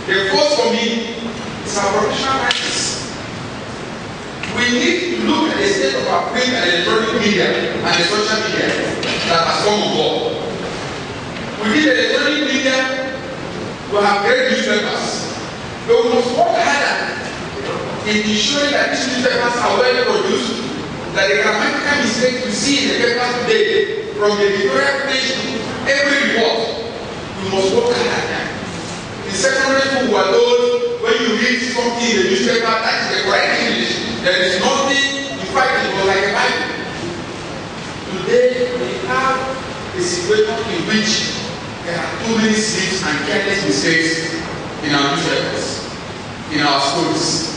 The first for me is our professional practice. We need to look at the state of our print and electronic media and the social media that has come on board. We need the electronic media to have great newspapers. But we must work harder in ensuring that these newspapers are well produced, that the grammatical mistakes we see in the papers today, from the editorial page to every report, we must work harder. In secondary school, we are told when you read something in the newspaper, that is the correct English. There is nothing, in fact, it was like a Bible. Today, we have a situation in which there are too many slips and careless mistakes in our newspapers, in our schools.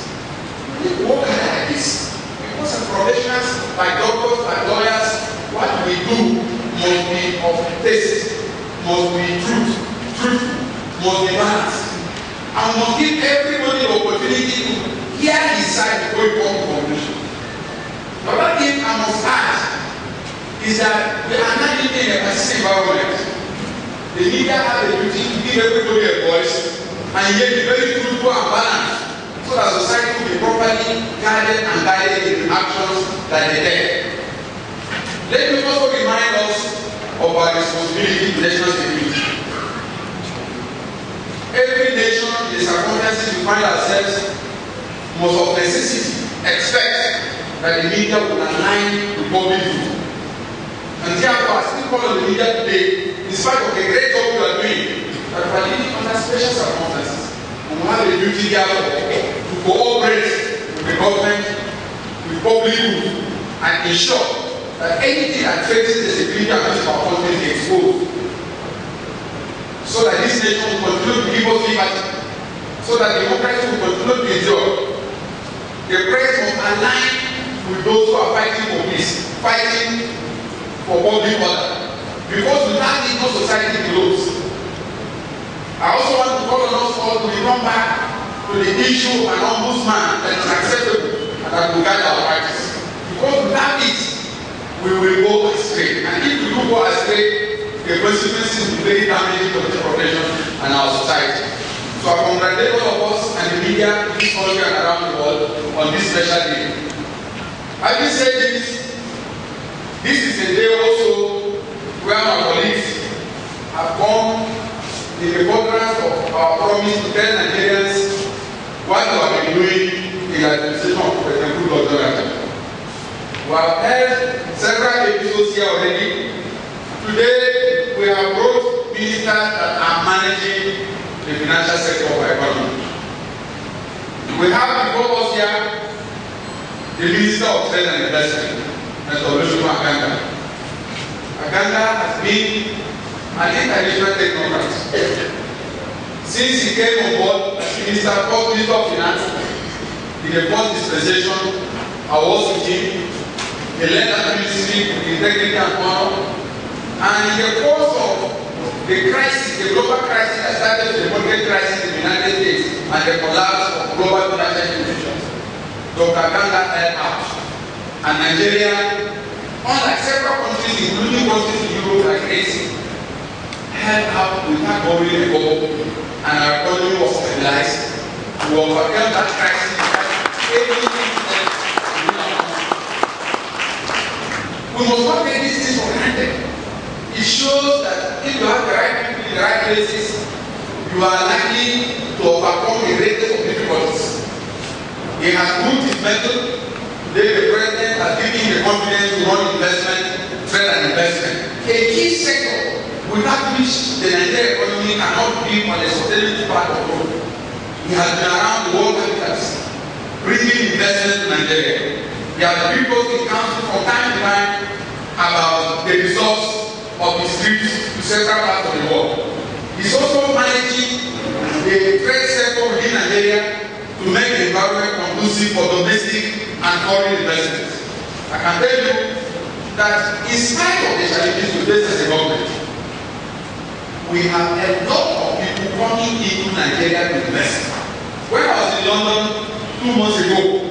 We need to work harder at this. Because as professionals, like doctors, like lawyers, what we do must be of taste, must be truthful, must be balanced. And must give everybody the opportunity to hear his side before you come to conclusion. But one thing I must add is that we are not living in a passive environment. The media have a duty to give everybody a voice and yet be very truthful and balanced so that society will be properly guided and guided in the actions that they take. Let me also remind us of our responsibility to national security. Every nation in the circumstances we find ourselves must of necessity expect that the media will align with public view. And therefore, I still call on the media today, in spite of the great job you are doing, that we are living under special circumstances. We will have a duty therefore to cooperate with the government, with public view, and ensure that anything that threatens the security and peace of our country is exposed. So that this nation will continue to give us liberty, so that democracy will continue to endure. The press must align with those who are fighting for peace, fighting for public order, because without it, no society grows. I also want to call on us all to return back to the issue of an ombudsman that is acceptable and that will guide our practice. Because without it, we will go astray. And if we do go astray, the consequences will be very damaging to the profession and our society. So I congratulate all of us and the media in this country and around the world on this special day. Having said this is a day also where my colleagues have come in the furtherance of our promise to tell Nigerians what we have been doing in the administration of President Goodluck. We have held several episodes here already. Today, we have brought ministers that are managing the financial sector of our economy. We have before us here the Minister of Trade and Investment, Mr. Olusegun Aganda. Aganda has been an international technocrat. Since he came on board as Minister of Finance, in the first dispensation, I was with him. He led that ministry with integrity and honor. And in the course of the crisis, the global crisis that started with the market crisis in the United States and the collapse of global financial institutions, Dr. Aganda held out. And Nigeria, unlike several countries, including countries in Europe like Greece, held out without worrying a goal, and our economy was stabilized. We overcame that crisis without anything else. We must not take these things for granted. It shows that if you have the right people in the right places, you are likely to overcome the greatest of difficulties. He has proved his method. Today the president has given him the confidence to run investment, trade and investment. A key sector without which the Nigerian economy cannot be on a sustainable path of growth. He has been around the world capitals, bringing investment to Nigeria. He has been in council from time to time about the results of his trips to several parts of the world. He's also managing the trade sector within Nigeria to make the environment conducive for domestic and foreign investments. I can tell you that in spite of the challenges we face as a government, we have a lot of people coming into Nigeria to invest. When I was in London 2 months ago,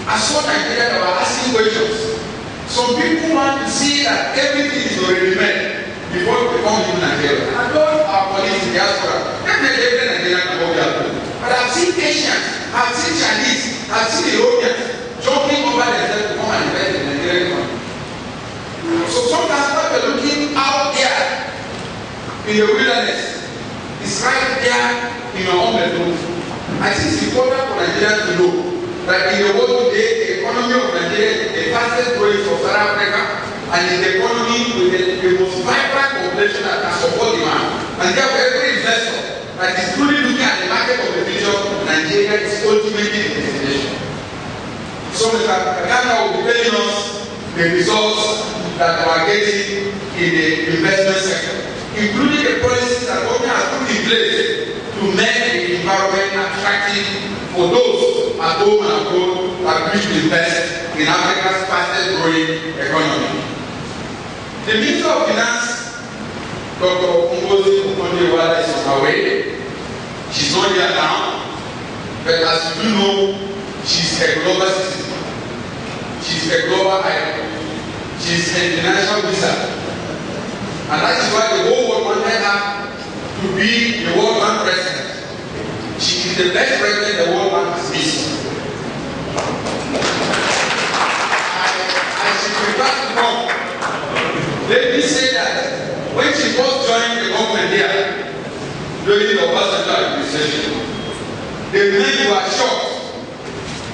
I saw Nigeria that were asking questions. Some people want to see that everything is already made before we come into Nigeria. And those are colleagues in the diaspora. Definitely every Nigerian can go there. seen Asians, I've seen Chinese, I've seen Europeans jumping over themselves to come and invest in the Nigerian economy. So sometimes when we're looking out there in the wilderness, it's right there in your own bedroom. I think it's important for Nigerians to know that in the world today, the economy of Nigeria is the fastest growing for South Africa, and is the economy with the most vibrant population that can support demand. And therefore, every investor that is truly looking at the market of the future, Nigeria is ultimately the destination. So Mr. Ghana will be telling us the results that we are getting in the investment sector, including the policies that government has put in place to make the environment attractive for those at home and abroad that wish to invest in Africa's fastest growing economy. The Minister of Finance, Dr. Ngozi Okonjo-Iweala, is on her way. She's not here now, but as you do know, she's a global citizen. She's a global icon. She's an international wizard. And that is why the whole world wanted her to be the World Bank president. She is the best president the World Bank has seen. And she prefers to come. Let me say that when she first joined the government here, during the Obasanjo administration, the men were shocked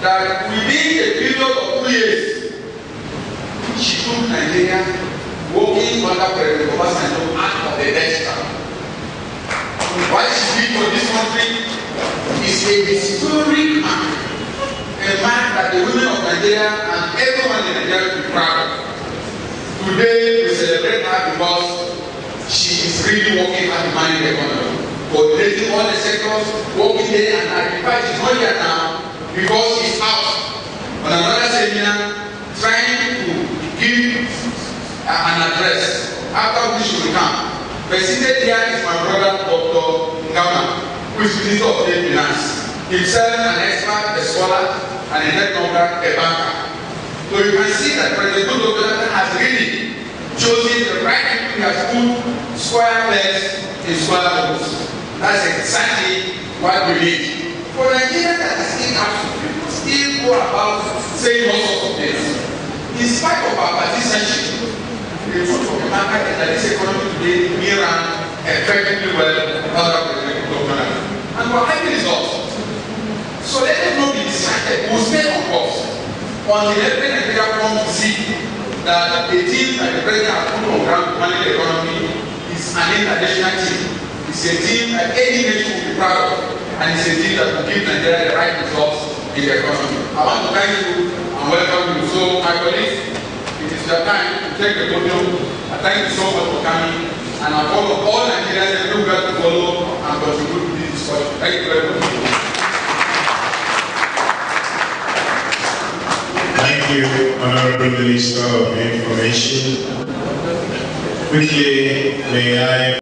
that within a period of 2 years, she took Nigeria working under President Obasanjo out of the death trap. What she did for this country is a historic man, a man that the women of Nigeria and everyone in Nigeria will be proud of. Today we celebrate her because she is really working at the money economy, coordinating all the sectors, working day and night. In fact, she's not here now because she's out on another seminar trying to give an address, after which she will come. But seated here is my brother, Dr. Ngama, who is Minister of Finance, himself an expert, a scholar, and a net number, a banker. So you can see that President Goodluck has really chosen the right people. He has put square pegs in square holes. That's exactly what we need. For Nigeria that is still absent, people still go about saying all sorts of things. In spite of our partisanship, the truth of the matter is that this economy today we run effectively well under President Goodluck. And we're having results. So let us not be distracted. We'll stay on course until every Nigeria comes to see that the team that the president has put on ground to manage the economy is an international team. It's a team that any nation will be proud of, and it's a team that will give Nigeria the right results in the economy. I want to thank you and welcome you. So, my colleagues, it is your time to take the podium. I thank you so much for coming, and I call on all Nigerians and everywhere to follow and contribute to this discussion. Thank you very much. Thank you, Honorable Minister of Information. Quickly, may I